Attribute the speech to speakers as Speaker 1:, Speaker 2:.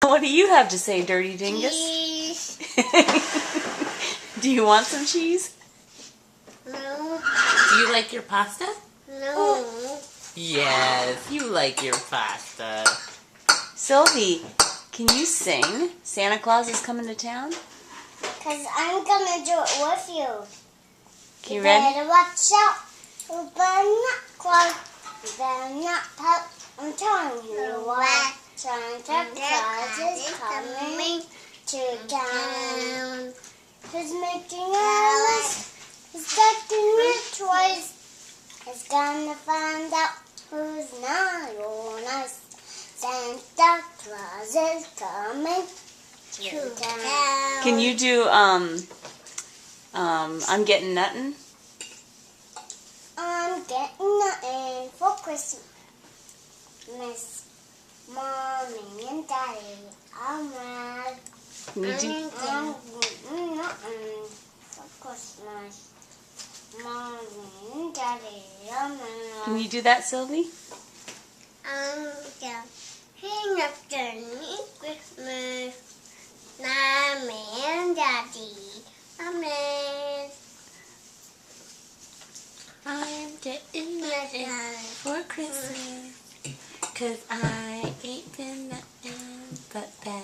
Speaker 1: What do you have to say, Dirty Dingus?
Speaker 2: Cheese.
Speaker 1: Do you want some cheese?
Speaker 2: No.
Speaker 3: Do you like your pasta?
Speaker 2: No.
Speaker 3: Yes, you like your pasta.
Speaker 1: Sylvie, can you sing Santa Claus is Coming to Town?
Speaker 2: Because I'm going to do it with you.
Speaker 1: Okay, you ready?
Speaker 2: Better watch out. You better not close. You better not poke. I'm telling you what. Santa Claus is coming to town. He's making a list. He's checking your toys. He's gonna find out who's not your nice. Santa Claus is coming to town.
Speaker 1: Can you do I'm Getting Nuttin'?
Speaker 2: I'm getting nothing for Christmas. Miss Mommy and Daddy, I'm mad.
Speaker 1: Can you do
Speaker 2: I'm getting nothing for Christmas. Mommy and Daddy, I'm mad.
Speaker 1: Can you do that, Sylvie?
Speaker 2: I'm getting nothing for Christmas. Mommy and Daddy, I'm mad.
Speaker 3: I'm getting nothing for Christmas, 'cause I ain't been nothing but bad.